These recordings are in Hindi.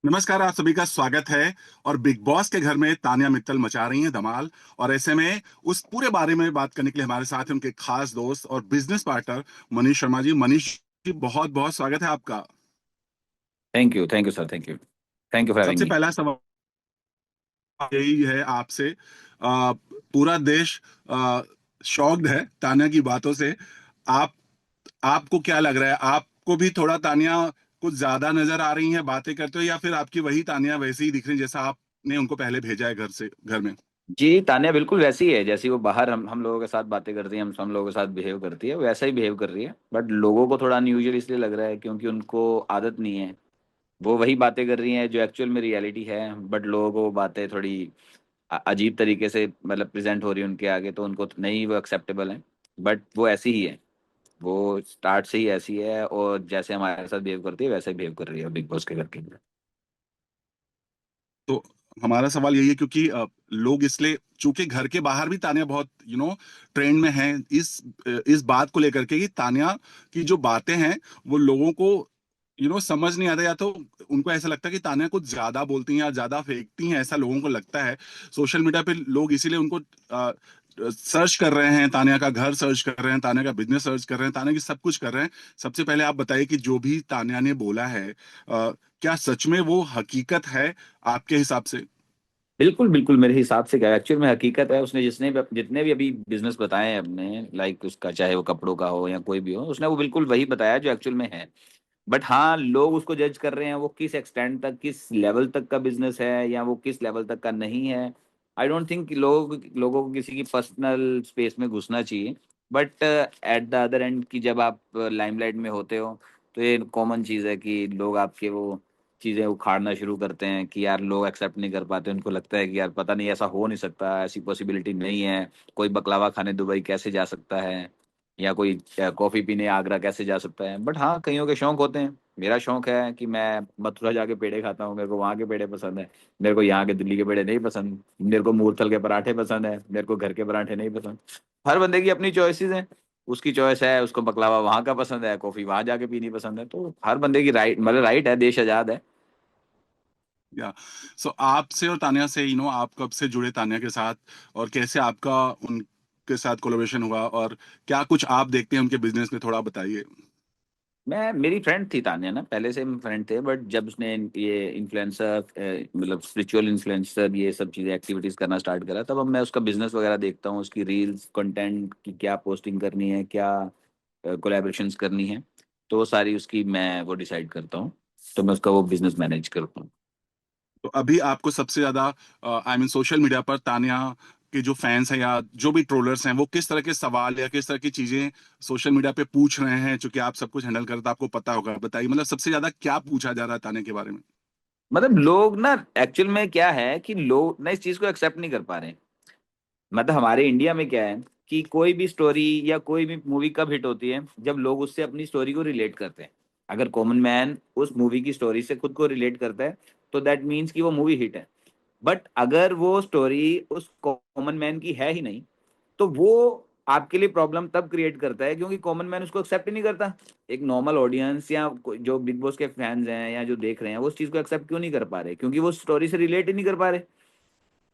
नमस्कार, आप सभी का स्वागत है। और बिग बॉस के घर में तानिया मित्तल मचा रही हैं धमाल। और ऐसे में उस पूरे बारे में बात करने के लिए हमारे साथ हैं उनके खास दोस्त और बिजनेस पार्टनर मनीष शर्मा जी। मनीष जी, बहुत बहुत स्वागत है आपका। Thank you sir, thank you for having सबसे मी। पहला सवाल यही है आपसे। पूरा देश शॉक्ड है तानिया की बातों से। आप आपको क्या लग रहा है? आपको भी थोड़ा तानिया कुछ ज्यादा नजर आ रही हैं बातें करते हो, या फिर आपकी वही तानिया वैसे ही दिख रही है जैसा आपने उनको पहले भेजा है घर में? जी, तान्या बिल्कुल वैसी है जैसी वो बाहर हम लोगों के साथ बातें करती है, हम लोगों के साथ बिहेव करती है, वैसा ही बिहेव कर रही है। बट लोगों को थोड़ा अनयूजुअल इसलिए लग रहा है क्योंकि उनको आदत नहीं है। वो वही बातें कर रही हैं जो एक्चुअल में रियलिटी है, बट लोगों को वो बातें थोड़ी अजीब तरीके से मतलब प्रेजेंट हो रही है उनके आगे, तो उनको नहीं वो एक्सेप्टेबल है। बट वो ऐसी ही है, वो स्टार्ट से ही ऐसी है, और जैसे हमारे साथ बिहेव करती है वैसे ही बिहेव कर रही है बिग बॉस के घर के अंदर। तो हमारा सवाल यही है, क्योंकि लोग इसलिए, चूंकि घर के बाहर भी तानिया बहुत ट्रेंड में है इस बात को लेकर के कि तानिया की जो बातें हैं वो लोगों को समझ नहीं आता, या तो उनको ऐसा लगता है कि तानिया कुछ ज्यादा बोलती हैं या ज्यादा फेंकती हैं, ऐसा लोगों को लगता है। सोशल मीडिया पे लोग इसीलिए उनको सर्च कर रहे हैं, तानिया का घर सर्च कर रहे हैं, तानिया का बिजनेस सर्च कर रहे हैं, तानिया की सब कुछ कर रहे हैं। सबसे पहले आप बताइए कि जो भी तानिया ने बोला है, क्या सच में वो हकीकत है आपके हिसाब से? बिल्कुल बिल्कुल, मेरे हिसाब से क्या एक्चुअल में हकीकत है। उसने जितने भी अभी बिजनेस बताए हैं अपने, लाइक उसका चाहे वो कपड़ों का हो या कोई भी हो, उसने वो बिल्कुल वही बताया जो एक्चुअल में है। बट हाँ, लोग उसको जज कर रहे हैं वो किस एक्सटेंड तक, किस लेवल तक का बिजनेस है या वो किस लेवल तक का नहीं है। आई डोंट थिंक कि लोगों को किसी की पर्सनल स्पेस में घुसना चाहिए। But at the other and कि जब आप लाइमलाइट में होते हो, तो ये कॉमन चीज़ है कि लोग आपके वो चीज़ें उखाड़ना शुरू करते हैं कि यार लोग एक्सेप्ट नहीं कर पाते, उनको लगता है कि यार पता नहीं, ऐसा हो नहीं सकता, ऐसी पॉसिबिलिटी नहीं है। कोई बकलावा खाने दुबई कैसे जा सकता है, या कोई कॉफी पीने आगरा कैसे जा सकता है। बट हाँ, कईयों के शौक होते हैं। मेरा शौक है कि मैं मथुरा जाके पेड़े खाता हूँ, मेरे को वहाँ के पेड़े पसंद है। मेरे को यहाँ के दिल्ली के पेड़े नहीं पसंद, मेरे को मूरथल के पराठे पसंद है, मेरे को घर के पराठे नहीं पसंद। हर बंदे की अपनी चॉइसेस हैं। उसकी चॉइस है, उसको बकलावा वहाँ का पसंद है, कॉफी वहाँ जाके पीनी पसंद है। तो हर बंदे की राइट, मतलब राइट है, देश आजाद है। या सो आपसे और तानिया से, आप कब से जुड़े तानिया के साथ, और कैसे आपका उनके साथ कोलैबोरेशन हुआ, और क्या कुछ आप देखते हैं उनके बिजनेस में, थोड़ा बताइए। मैं मेरी फ्रेंड थी तान्या ना, पहले से हम फ्रेंड थे। बट जब उसने ये इन्फ्लुएंसर, मतलब स्पिरिचुअल इन्फ्लुएंसर, ये सब चीज़ें एक्टिविटीज करना स्टार्ट करा, तब अब मैं उसका बिजनेस वगैरह देखता हूँ, उसकी रील्स कंटेंट की क्या पोस्टिंग करनी है, क्या कोलैबोरेशंस करनी है। तो वो सारी उसकी मैं वो डिसाइड करता हूँ। तो मैं उसका वो बिजनेस मैनेज करता हूँ। तो अभी आपको सबसे ज्यादा, आई मीन सोशल मीडिया पर तानिया के जो फैंस हैं या जो भी ट्रोलर्स हैं, वो किस तरह के सवाल या किस तरह की चीजें सोशल मीडिया पे पूछ रहे हैं? चूंकि आप सब कुछ हैंडल करते हैं, तो आपको पता होगा, बताइए मतलब सबसे ज्यादा क्या पूछा जा रहा है तानिया के बारे में? मतलब लोग ना, एक्चुअल में क्या है कि लोग ना इस चीज़ को एक्सेप्ट नहीं कर पा रहे हैं। मतलब हमारे इंडिया में क्या है कि कोई भी स्टोरी या कोई भी मूवी कब हिट होती है, जब लोग उससे अपनी स्टोरी को रिलेट करते हैं। अगर कॉमन मैन उस मूवी की स्टोरी से खुद को रिलेट करता है, तो दैट मीन्स कि वो मूवी हिट है। बट अगर वो स्टोरी उस कॉमन मैन की है ही नहीं, तो वो आपके लिए प्रॉब्लम तब क्रिएट करता है क्योंकि कॉमन मैन उसको एक्सेप्ट ही नहीं करता। एक नॉर्मल ऑडियंस या जो बिग बॉस के फैंस हैं या जो देख रहे हैं, वो उस चीज को एक्सेप्ट क्यों नहीं कर पा रहे? क्योंकि वो स्टोरी से रिलेट ही नहीं कर पा रहे।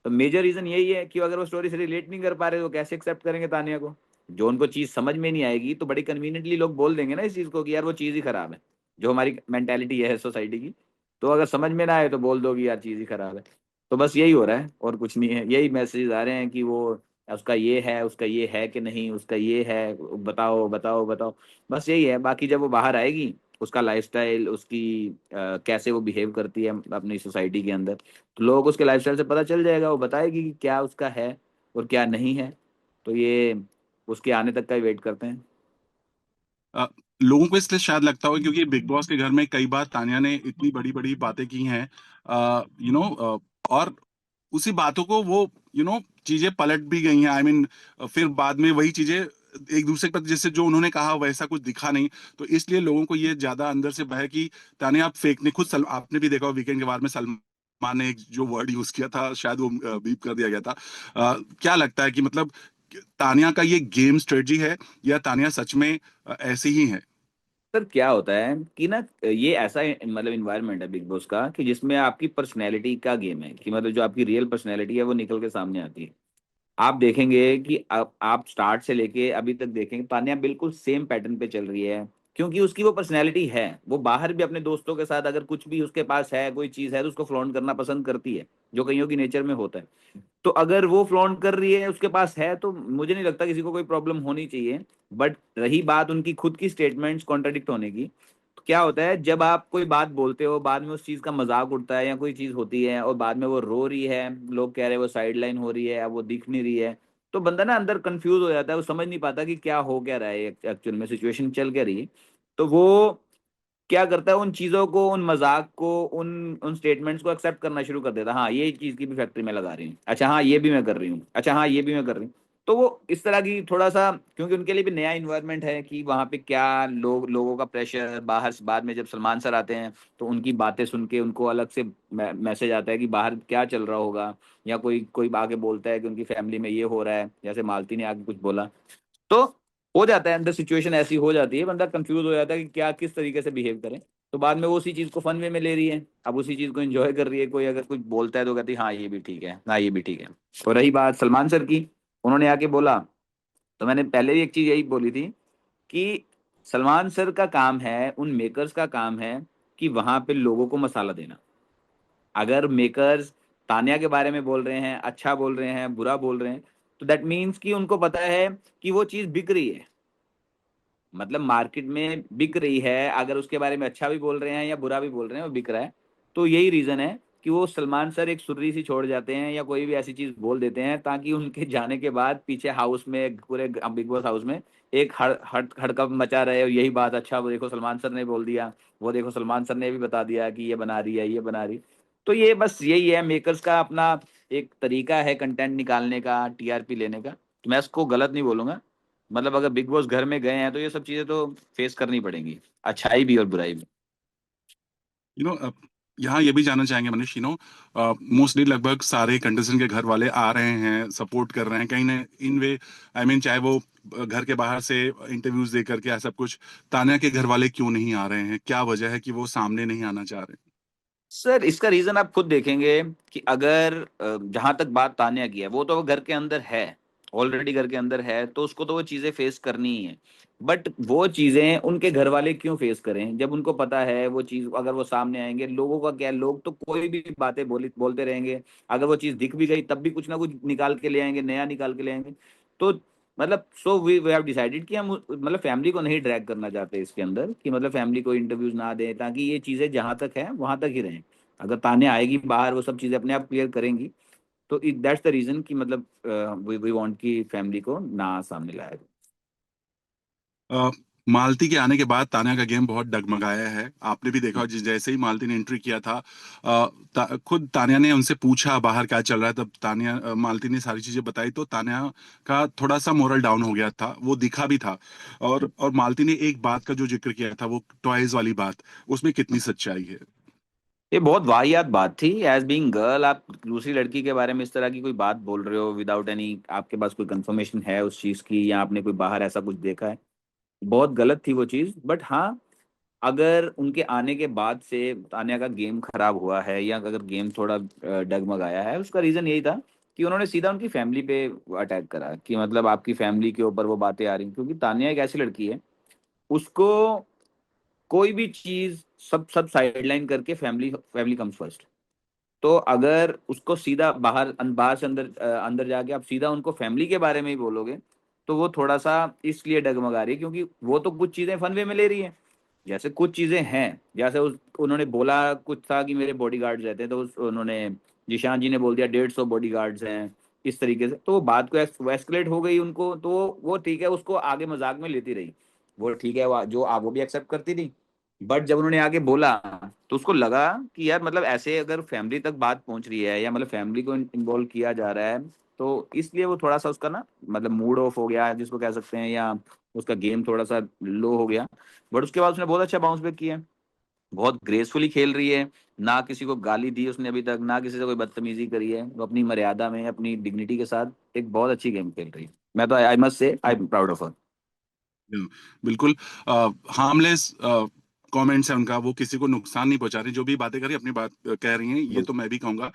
तो मेजर रीजन यही है कि अगर वो स्टोरी से रिलेट नहीं कर पा रहे तो कैसे एक्सेप्ट करेंगे तानिया को? जो उनको चीज समझ में नहीं आएगी तो बड़ी कन्वीनियंटली लोग बोल देंगे ना इस चीज को कि यार वो चीज ही खराब है। जो हमारी मेंटेलिटी है सोसाइटी की, तो अगर समझ में ना आए तो बोल दो कि यार चीज ही खराब है। तो बस यही हो रहा है और कुछ नहीं है। यही मैसेज आ रहे हैं कि वो उसका ये है कि नहीं, उसका ये है, बताओ बताओ बताओ। बस यही है। बाकी जब वो बाहर आएगी, उसका लाइफस्टाइल, उसकी कैसे वो बिहेव करती है अपनी सोसाइटी के अंदर, तो लोगों को उसके लाइफस्टाइल से पता चल जाएगा। वो बताएगी कि क्या उसका है और क्या नहीं है। तो ये उसके आने तक का ही वेट करते हैं। अ, लोगों को इसलिए शायद लगता होगा क्योंकि बिग बॉस के घर में कई बार तानिया ने इतनी बड़ी बड़ी बातें की हैं, और उसी बातों को वो चीजें पलट भी गई हैं। आई मीन फिर बाद में वही चीजें एक दूसरे के प्रति, जैसे जो उन्होंने कहा वैसा कुछ दिखा नहीं। तो इसलिए लोगों को ये ज्यादा अंदर से भय है कि तानिया आप फेक ने खुद आपने भी देखा वीकेंड के बारे में सलमान ने एक जो वर्ड यूज किया था, शायद वो बीप कर दिया गया था। क्या लगता है कि मतलब तानिया का ये गेम स्ट्रेटजी है, या तानिया सच में ऐसी ही है? सर क्या होता है कि ना, ये ऐसा मतलब इन्वायरमेंट है बिग बॉस का कि जिसमें आपकी पर्सनैलिटी का गेम है, कि मतलब जो आपकी रियल पर्सनैलिटी है वो निकल के सामने आती है। आप देखेंगे कि आप स्टार्ट से लेके अभी तक देखेंगे, तान्या बिल्कुल सेम पैटर्न पे चल रही है, क्योंकि उसकी वो पर्सनैलिटी है। वो बाहर भी अपने दोस्तों के साथ अगर कुछ भी उसके पास है, कोई चीज है, तो उसको फ्लॉन्ट करना पसंद करती है, जो कईयों की नेचर में होता है। तो अगर वो फ्लॉन्ट कर रही है, उसके पास है, तो मुझे नहीं लगता किसी को कोई प्रॉब्लम होनी चाहिए। बट रही बात उनकी खुद की स्टेटमेंट्स कॉन्ट्राडिक्ट होने की, तो क्या होता है जब आप कोई बात बोलते हो, बाद में उस चीज का मजाक उड़ता है या कोई चीज होती है और बाद में वो रो रही है, लोग कह रहे हैं वो साइड लाइन हो रही है, अब वो दिख नहीं रही है, तो बंदा ना अंदर कंफ्यूज हो जाता है, वो समझ नहीं पाता कि क्या हो क्या रहा है, एक्चुअल में सिचुएशन चल क्या रही है। तो वो क्या करता है, उन चीजों को, उन मजाक को, उन उन स्टेटमेंट्स को एक्सेप्ट करना शुरू कर देता है। हाँ, ये चीज की भी फैक्ट्री में लगा रही हूँ, अच्छा हाँ ये भी मैं कर रही हूँ, अच्छा हाँ ये भी मैं कर रही हूँ। तो वो इस तरह की थोड़ा सा, क्योंकि उनके लिए भी नया इन्वायरमेंट है कि वहां पे क्या लोगों का प्रेशर, बाहर से बाद में जब सलमान सर आते हैं तो उनकी बातें सुन के उनको अलग से मैसेज आता है कि बाहर क्या चल रहा होगा, या कोई कोई आगे बोलता है कि उनकी फैमिली में ये हो रहा है, जैसे मालती ने आगे कुछ बोला, तो हो जाता है अंदर, सिचुएशन ऐसी हो जाती है, बंदा कंफ्यूज हो जाता है कि क्या किस तरीके से बिहेव करे। तो बाद में वो उसी चीज को फन वे में ले रही है, अब उसी चीज को एंजॉय कर रही है, कोई अगर कुछ बोलता है तो कहती है हाँ ये भी ठीक है, हाँ ये भी ठीक है। और रही बात सलमान सर की, उन्होंने आके बोला, तो मैंने पहले भी एक चीज यही बोली थी कि सलमान सर का काम है, उन मेकर्स का काम है कि वहां पे लोगों को मसाला देना। अगर मेकर्स तान्या के बारे में बोल रहे हैं, अच्छा बोल रहे हैं, बुरा बोल रहे हैं, तो दैट मीन्स कि उनको पता है कि वो चीज बिक रही है, मतलब मार्केट में बिक रही है। अगर उसके बारे में अच्छा भी बोल रहे हैं या बुरा भी बोल रहे हैं, वो बिक रहा है। तो यही रीजन है कि वो सलमान सर एक सुर्री सी छोड़ जाते हैं या कोई भी ऐसी चीज बोल देते हैं, ताकि उनके जाने के बाद पीछे हाउस में, पूरे बिग बॉस हाउस में एक हड़कंप मचा रहे, और यही बात, अच्छा वो देखो सलमान सर ने बोल दिया, वो देखो सलमान सर ने भी बता दिया कि ये बना रही है, ये बना रही। तो ये बस यही है मेकर्स का अपना एक तरीका है कंटेंट निकालने का, टीआरपी लेने का। तो मैं इसको गलत नहीं बोलूंगा। मतलब अगर बिग बॉस घर में गए हैं तो ये सब चीजें तो फेस करनी पड़ेंगी, अच्छाई भी और बुराई भी। यू नो यहाँ ये भी जानना चाहेंगे मनीष, मोस्टली लगभग सारे कंटेस्टेंट के घर वाले आ रहे हैं, सपोर्ट कर रहे हैं कहीं ना इन वे। आई मीन चाहे वो घर के बाहर से इंटरव्यूज दे करके ऐसा कुछ, तान्या के घर वाले क्यों नहीं आ रहे हैं? क्या वजह है कि वो सामने नहीं आना चाह रहे? सर इसका रीजन आप खुद देखेंगे कि अगर जहां तक बात तान्या की है, वो तो घर के अंदर है, ऑलरेडी घर के अंदर है, तो उसको तो वो चीजें फेस करनी ही है। बट वो चीजें उनके घर वाले क्यों फेस करें, जब उनको पता है वो चीज अगर वो सामने आएंगे, लोगों का क्या, लोग तो कोई भी बातें बोलते रहेंगे। अगर वो चीज दिख भी गई तब भी कुछ ना कुछ निकाल के ले आएंगे, नया निकाल के ले आएंगे। तो मतलब so we we have decided कि हम मतलब फैमिली को नहीं ड्रैग करना चाहते इसके अंदर, कि मतलब फैमिली को इंटरव्यूज ना दें, ताकि ये चीजें जहां तक है वहां तक ही रहें। अगर तान्या आएगी बाहर, वो सब चीजें अपने आप क्लियर करेंगी। तो दैट्स द रीजन कि मतलब वी वांट की फैमिली को ना सामने लाया जाए। अ, मालती के आने के बाद तान्या का गेम बहुत डगमगाया है। आपने भी देखा, जैसे ही मालती ने एंट्री किया था, खुद तान्या ने उनसे पूछा बाहर क्या चल रहा है, तब मालती ने सारी चीजें बताई, तो तान्या का थोड़ा सा मोरल डाउन हो गया था, वो दिखा भी था। और मालती ने एक बात का जो जिक्र किया था, वो टॉयज वाली बात, उसमें कितनी सच्चाई है? ये बहुत वाहियात बात थी। एज बीइंग गर्ल, आप दूसरी लड़की के बारे में इस तरह की कोई बात बोल रहे हो विदाउट एनी, आपके पास कोई कंफर्मेशन है उस चीज की, या आपने कोई बाहर ऐसा कुछ देखा है, बहुत गलत थी वो चीज। बट हाँ, अगर उनके आने के बाद से तान्या का गेम खराब हुआ है, या अगर गेम थोड़ा डगमगाया है, उसका रीजन यही था कि उन्होंने सीधा उनकी फैमिली पे अटैक करा, कि मतलब आपकी फैमिली के ऊपर वो बातें आ रही, क्योंकि तान्या एक ऐसी लड़की है, उसको कोई भी चीज, सब सब साइडलाइन करके फैमिली फैमिली कम्स फर्स्ट। तो अगर उसको सीधा बाहर से अंदर अंदर जाके आप सीधा उनको फैमिली के बारे में ही बोलोगे, तो वो थोड़ा सा इसलिए डगमगा रही है क्योंकि वो तो कुछ चीजें फन वे में ले रही है। जैसे कुछ चीजें हैं, जैसे उन्होंने बोला कुछ था कि मेरे बॉडीगार्ड्स रहते हैं, तो उन्होंने, जिशान जी ने बोल दिया 150 बॉडीगार्ड्स हैं, इस तरीके से। तो वो बात को एस्केलेट हो गई उनको, तो वो ठीक है, उसको आगे मजाक में लेती रही, वो ठीक है, वो भी एक्सेप्ट करती थी। बट जब उन्होंने आगे बोला, तो उसको लगा कि यार मतलब ऐसे अगर फैमिली तक बात पहुंच रही है, या मतलब फैमिली को इन्वॉल्व किया जा रहा है, तो इसलिए वो थोड़ा सा उसका ना मतलब मूड ऑफ हो गया जिसको कह सकते हैं, या उसका गेम थोड़ा सा लो हो गया। बट उसके बाद उसने बहुत अच्छा बाउंस बैक किया, बहुत ग्रेसफुली खेल रही है, ना किसी को गाली दी उसने अभी तक, ना किसी से कोई बदतमीजी करी है, वो अपनी मर्यादा में, अपनी डिग्निटी के साथ एक बहुत अच्छी गेम खेल रही है। मैं तो I must say I am proud of her. Yeah, बिल्कुल। हार्मलेस कमेंट्स है उनका, वो किसी को नुकसान नहीं पहुंचा रही, जो भी बातें करी अपनी बात कह रही हैं, ये तो मैं भी कहूंगा।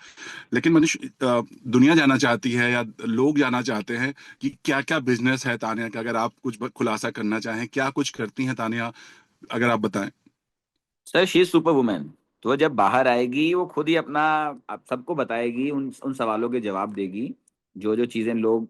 लेकिन मनुष्य दुनिया जानना चाहती है या लोग जानना चाहते हैं कि क्या क्या बिजनेस है तानिया का। अगर आप कुछ खुलासा करना चाहें, क्या कुछ करती हैं तानिया, अगर आप बताएं। Sir she is super women. तो जब बाहर आएगी वो खुद ही अपना आप सबको बताएगी, उन उन सवालों के जवाब देगी। जो जो चीजें लोग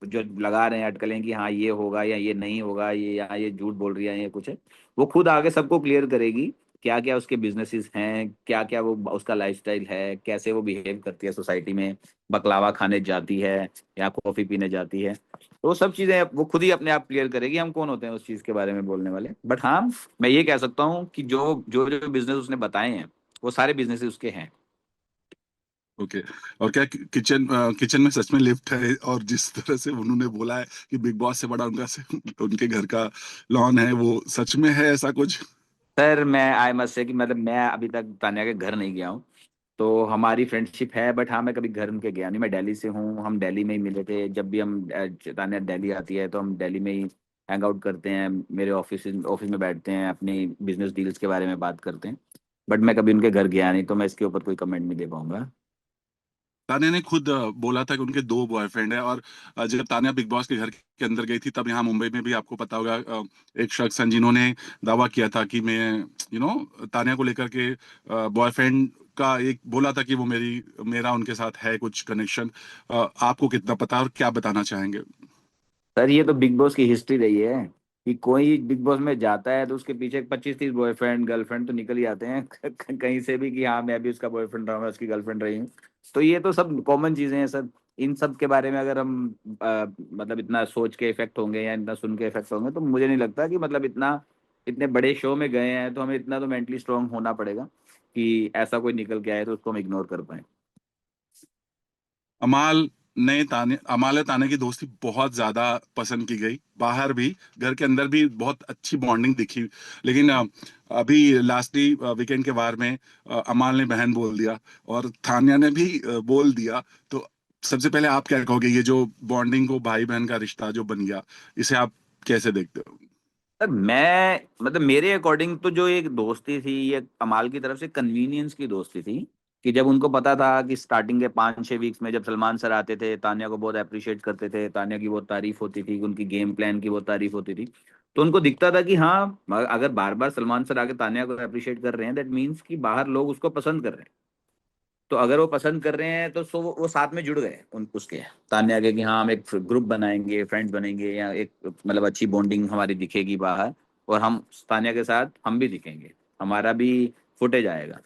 जो लगा रहे हैं अटकलें कि हाँ ये होगा या ये नहीं होगा, ये या ये झूठ बोल रही है, ये कुछ है, वो खुद आगे सबको क्लियर करेगी। क्या क्या उसके बिजनेसेस हैं, क्या क्या वो उसका लाइफस्टाइल है, कैसे वो बिहेव करती है सोसाइटी में, बकलावा खाने जाती है या कॉफी पीने जाती है। तो वो सब चीजें वो खुद ही अपने आप क्लियर करेगी। हम कौन होते हैं उस चीज के बारे में बोलने वाले। बट हाँ, मैं ये कह सकता हूँ कि जो जो जो बिजनेस उसने बताए हैं वो सारे बिजनेस उसके हैं। ओके। और क्या किचन किचन में सच में लिफ्ट है, और जिस तरह से उन्होंने बोला है कि बिग बॉस से बड़ा उनका उनके घर का लॉन है, वो सच में है ऐसा कुछ? सर मैं आई मस्ट से कि मतलब मैं अभी तक तान्या के घर नहीं गया हूँ। तो हमारी फ्रेंडशिप है, बट हाँ मैं कभी घर उनके गया नहीं। मैं दिल्ली से हूँ, हम दिल्ली में ही मिले थे। जब भी हम तान्या दिल्ली आती है तो हम दिल्ली में ही हैंग आउट करते हैं, मेरे ऑफिस ऑफिस में बैठते हैं, अपनी बिजनेस डील्स के बारे में बात करते हैं। बट मैं कभी उनके घर गया नहीं, तो मैं इसके ऊपर कोई कमेंट नहीं दे पाऊंगा। तान्या ने खुद बोला था कि उनके दो बॉयफ्रेंड है। और जब तान्या बिग बॉस के घर के अंदर गई थी, तब यहाँ मुंबई में भी आपको पता होगा, एक शख्स हैं जिन्होंने दावा किया था कि मैं तान्या को लेकर के बॉयफ्रेंड का एक बोला था कि वो मेरा उनके साथ है कुछ कनेक्शन। आपको कितना पता है और क्या बताना चाहेंगे? सर ये तो बिग बॉस की हिस्ट्री रही है कि कोई बिग बॉस में जाता है तो उसके पीछे 25-30 बॉयफ्रेंड गर्लफ्रेंड तो निकल ही आते हैं कहीं से भी कि हाँ मैं भी उसका बॉयफ्रेंड रहा हूँ, मैं उसकी गर्लफ्रेंड रही हूँ। तो ये तो सब कॉमन चीजें हैं सर। इन सब के बारे में अगर हम मतलब इतना सोच के इफेक्ट होंगे या इतना सुन के इफेक्ट होंगे, तो मुझे नहीं लगता कि मतलब इतना इतने बड़े शो में गए हैं तो हमें इतना तो मेंटली स्ट्रांग होना पड़ेगा कि ऐसा कोई निकल के आए तो उसको हम इग्नोर कर पाए। अमाल ने तान्या की दोस्ती बहुत ज्यादा पसंद की गई, बाहर भी, घर के अंदर भी बहुत अच्छी बॉन्डिंग दिखी। लेकिन अभी लास्टली वीकेंड के वार में अमाल ने बहन बोल दिया और तान्या ने भी बोल दिया। तो सबसे पहले आप क्या कहोगे, ये जो बॉन्डिंग को, भाई बहन का रिश्ता जो बन गया, इसे आप कैसे देखते हो? सर मैं मतलब मेरे अकॉर्डिंग तो जो एक दोस्ती थी ये कमाल की तरफ से कन्वीनियंस की दोस्ती थी। कि जब उनको पता था कि स्टार्टिंग के 5-6 वीक्स में जब सलमान सर आते थे तान्या को बहुत अप्रिशिएट करते थे, तान्या की बहुत तारीफ होती थी, उनकी गेम प्लान की बहुत तारीफ होती थी। तो उनको दिखता था कि हाँ अगर बार बार सलमान सर आके तान्या को अप्रिशिएट कर रहे हैं दैट मीन्स कि बाहर लोग उसको पसंद कर रहे हैं। तो अगर वो पसंद कर रहे हैं तो सो वो साथ में जुड़ गए उन उसके तान्या के कि हाँ हम एक ग्रुप बनाएंगे, फ्रेंड्स बनेंगे, या एक मतलब अच्छी बॉन्डिंग हमारी दिखेगी बाहर। और हम तान्या के साथ हम भी दिखेंगे, हमारा भी फुटेज आएगा।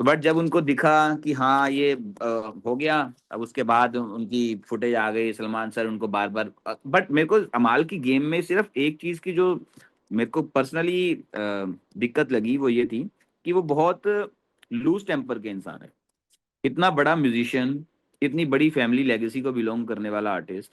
तो बट जब उनको दिखा कि हाँ ये हो गया, अब उसके बाद उनकी फुटेज आ गई, सलमान सर उनको बार बार। बट मेरे को अमाल की गेम में सिर्फ एक चीज की जो मेरे को पर्सनली दिक्कत लगी वो ये थी कि वो बहुत लूज टेम्पर के इंसान है। इतना बड़ा म्यूजिशियन, इतनी बड़ी फैमिली लेगेसी को बिलोंग करने वाला आर्टिस्ट,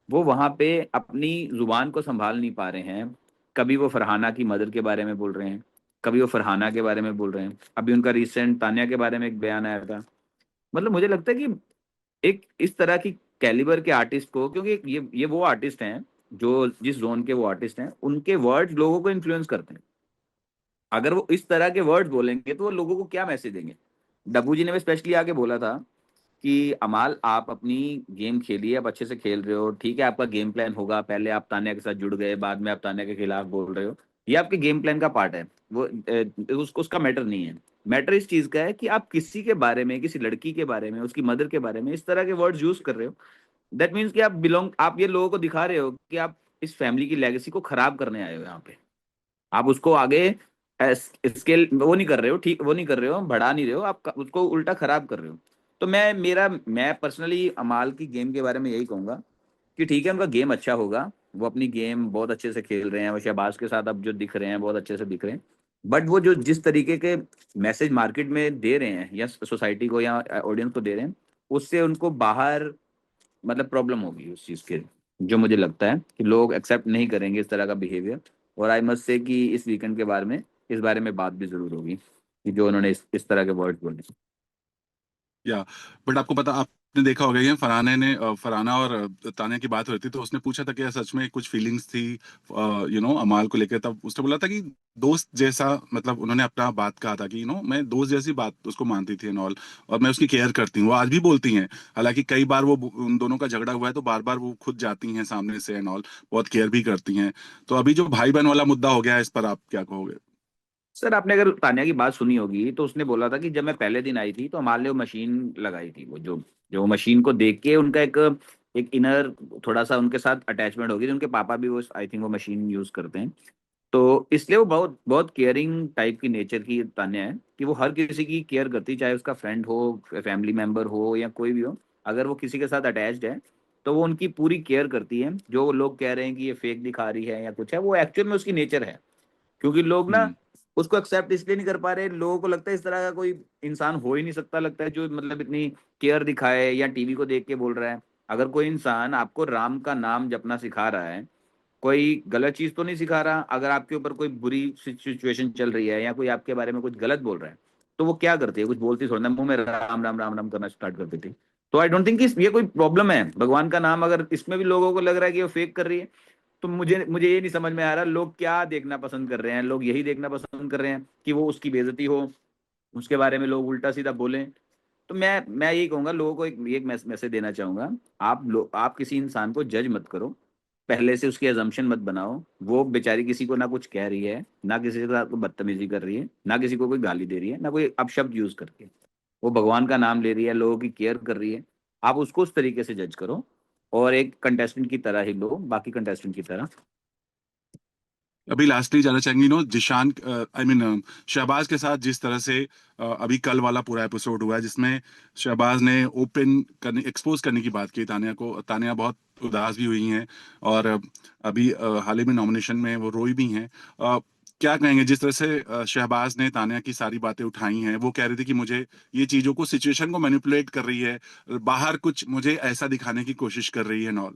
वो वहां पे अपनी जुबान को संभाल नहीं पा रहे हैं। कभी वो फरहाना की मदर के बारे में बोल रहे हैं, कभी वो फरहाना के बारे में बोल रहे हैं, अभी उनका रिसेंट तान्या के बारे में एक बयान आया था। मतलब मुझे लगता है कि एक इस तरह की कैलिबर के आर्टिस्ट को, क्योंकि ये वो आर्टिस्ट हैं जो जिस जोन के वो आर्टिस्ट हैं उनके वर्ड्स लोगों को इन्फ्लुएंस करते हैं। अगर वो इस तरह के वर्ड्स बोलेंगे तो वो लोगों को क्या मैसेज देंगे। डब्बू जी ने भी स्पेशली आके बोला था कि अमाल आप अपनी गेम खेलिए, आप अच्छे से खेल रहे हो, ठीक है आपका गेम प्लान होगा, पहले आप तान्या के साथ जुड़ गए, बाद में आप तान्या के खिलाफ बोल रहे हो, ये आपके गेम प्लान का पार्ट है। वो उसका मैटर नहीं है। मैटर इस चीज का है कि आप किसी के बारे में, किसी लड़की के बारे में, उसकी मदर के बारे में इस तरह के वर्ड्स यूज कर रहे हो। दैट मीन्स कि आप ये लोगों को दिखा रहे हो कि आप इस फैमिली की लेगेसी को खराब करने आए हो यहाँ पे। आप उसको आगे स्केल वो नहीं कर रहे हो, ठीक वो नहीं कर रहे हो, बढ़ा नहीं रहे हो, आप उसको उल्टा खराब कर रहे हो। तो मैं पर्सनली अमाल की गेम के बारे में यही कहूंगा कि ठीक है उनका गेम अच्छा होगा, वो अपनी गेम बहुत अच्छे से खेल रहे हैं, वो शहबाज के साथ अब जो दिख रहे हैं बहुत अच्छे से दिख रहे हैं। बट वो जो जिस तरीके के मैसेज मार्केट में दे रहे हैं या सोसाइटी को या ऑडियंस को दे रहे हैं, उससे उनको बाहर मतलब प्रॉब्लम होगी उस चीज के। जो मुझे लगता है कि लोग एक्सेप्ट नहीं करेंगे इस तरह का बिहेवियर। और आई मस्ट से कि इस वीकेंड के बारे में इस बारे में बात भी जरूर होगी कि जो उन्होंने इस तरह के वर्ड बोले। या बट आपको पता, आपने देखा होगा ये फरहाना और तान्या की बात हो रही थी, तो उसने पूछा था कि सच में कुछ फीलिंग्स थी अमाल को लेकर। तब उसने बोला था कि दोस्त जैसा, मतलब उन्होंने अपना बात कहा था कि मैं दोस्त जैसी बात उसको मानती थी एंड ऑल, और मैं उसकी केयर करती हूँ। वो आज भी बोलती हैं, हालांकि कई बार वो उन दोनों का झगड़ा हुआ है तो बार बार वो खुद जाती हैं सामने से एंड ऑल, बहुत केयर भी करती हैं। तो अभी जो भाई बहन वाला मुद्दा हो गया है, इस पर आप क्या कहोगे? सर आपने अगर तान्या की बात सुनी होगी तो उसने बोला था कि जब मैं पहले दिन आई थी तो हमारे लिए वो मशीन लगाई थी, वो जो जो मशीन को देख के उनका एक एक इनर थोड़ा सा उनके साथ अटैचमेंट होगी। उनके पापा भी वो आई थिंक वो मशीन यूज करते हैं। तो इसलिए वो बहुत बहुत केयरिंग टाइप की नेचर की तान्या है कि वो हर किसी की केयर करती है, चाहे उसका फ्रेंड हो, फैमिली मेंबर हो या कोई भी हो। अगर वो किसी के साथ अटैच्ड है तो वो उनकी पूरी केयर करती है। जो लोग कह रहे हैं कि ये फेक दिखा रही है या कुछ है, वो एक्चुअल में उसकी नेचर है। क्योंकि लोग ना हम्म। उसको एक्सेप्ट इसलिए नहीं कर पा रहे, लोगों को लगता है इस तरह का कोई इंसान हो ही नहीं सकता, लगता है जो मतलब इतनी केयर दिखाए या टीवी को देख के बोल रहा है। अगर कोई इंसान आपको राम का नाम जपना सिखा रहा है, कोई गलत चीज तो नहीं सिखा रहा। अगर आपके ऊपर कोई बुरी सिचुएशन चल रही है या कोई आपके बारे में कुछ गलत बोल रहा है, तो वो क्या करती है? कुछ बोलती थोड़ा ना, मुंह में राम राम राम राम करना स्टार्ट कर देती। तो आई डोंट थिंक ये कोई प्रॉब्लम है। भगवान का नाम अगर इसमें भी लोगों को लग रहा है कि वो फेक कर रही है, तो मुझे मुझे ये नहीं समझ में आ रहा लोग क्या देखना पसंद कर रहे हैं। लोग यही देखना पसंद कर रहे हैं कि वो उसकी बेइज्जती हो, उसके बारे में लोग उल्टा सीधा बोलें। तो मैं यही कहूंगा लोगों को, एक मैसेज देना चाहूंगा। आप किसी इंसान को जज मत करो, पहले से उसकी अजम्पशन मत बनाओ। वो बेचारी किसी को ना कुछ कह रही है, ना किसी के साथ कोई बदतमीजी कर रही है, ना किसी को कोई गाली दे रही है, ना कोई अपशब्द यूज करके। वो भगवान का नाम ले रही है, लोगों की केयर कर रही है। आप उसको उस तरीके से जज करो और एक कंटेस्टेंट की तरह ही लो, बाकी कंटेस्टेंट की तरह। अभी लास्टली जाना चाहेंगे जिशान, आई मीन शहबाज के साथ जिस तरह से अभी कल वाला पूरा एपिसोड हुआ है, जिसमें शहबाज ने ओपन करने, एक्सपोज करने की बात की तानिया को। तानिया बहुत उदास भी हुई हैं, और अभी हाल ही में नॉमिनेशन में वो रोई भी हैं। क्या कहेंगे जिस तरह से शहबाज ने तानिया की सारी बातें उठाई हैं? वो कह रही थी कि मुझे ये चीजों को, सिचुएशन को मैनिपुलेट कर रही है, बाहर कुछ मुझे ऐसा दिखाने की कोशिश कर रही है ऑल।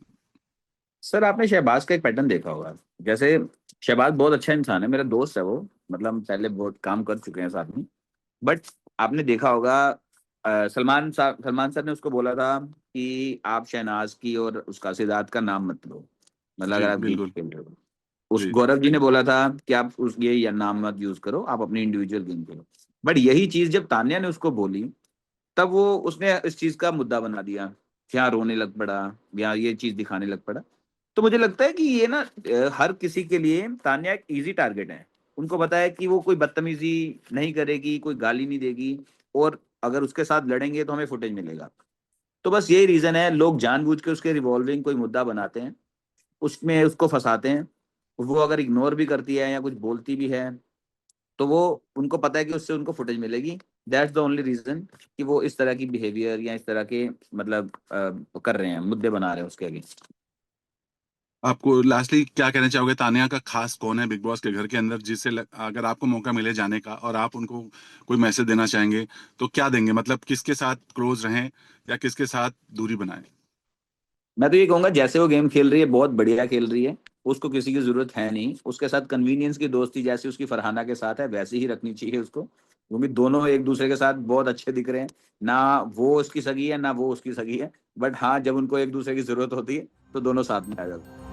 सर आपने शहबाज का एक पैटर्न देखा होगा। जैसे शहबाज बहुत अच्छा इंसान है, मेरा दोस्त है वो, मतलब पहले बहुत काम कर चुके हैं साथ में। बट आपने देखा होगा सलमान सर ने उसको बोला था कि आप शहनाज की और उसका सिद्धार्थ का नाम मत लो, मतलब जी अगर आप गेम बिल्कुल। खेल रहे हो। उस जी। गौरव जी ने बोला था कि आप उस ये या नाम मत यूज करो, आप अपनी इंडिविजुअल गेम खेलो। बट यही चीज जब तान्या ने उसको बोली, तब वो उसने इस चीज का मुद्दा बना दिया, क्या रोने लग पड़ा या ये चीज दिखाने लग पड़ा। तो मुझे लगता है कि ये ना हर किसी के लिए तान्या एक इजी टारगेट है। उनको पता है कि वो कोई बदतमीजी नहीं करेगी, कोई गाली नहीं देगी, और अगर उसके साथ लड़ेंगे तो हमें फुटेज मिलेगा। तो बस यही रीजन है, लोग जानबूझ के उसके रिवॉल्विंग कोई मुद्दा बनाते हैं, उसमें उसको फंसाते हैं। वो अगर इग्नोर भी करती है या कुछ बोलती भी है, तो वो उनको पता है कि उससे उनको फुटेज मिलेगी। दैट्स द ओनली रीजन कि वो इस तरह की बिहेवियर या इस तरह के मतलब कर रहे हैं, मुद्दे बना रहे हैं उसके अगेंस्ट। आपको लास्टली क्या कहना चाहोगे, तानिया का खास कौन है बिग बॉस के घर के अंदर, अगर आपको मौका मिले जाने का और आप उनको कोई मैसेज देना चाहेंगे, तो क्या देंगे? मतलब किसके साथ क्लोज रहें या किसके साथ दूरी बनाएं? मैं तो ये कहूंगा जैसे वो गेम खेल रही है बहुत बढ़िया खेल रही है, उसको किसी की जरूरत है नहीं। उसके साथ कन्वीनियंस की दोस्ती जैसी उसकी फरहाना के साथ है वैसी ही रखनी चाहिए उसको, क्योंकि दोनों एक दूसरे के साथ बहुत अच्छे दिख रहे हैं। ना वो उसकी सगी है ना वो उसकी सगी है, बट हाँ जब उनको एक दूसरे की जरूरत होती है तो दोनों साथ में आ जाते हैं।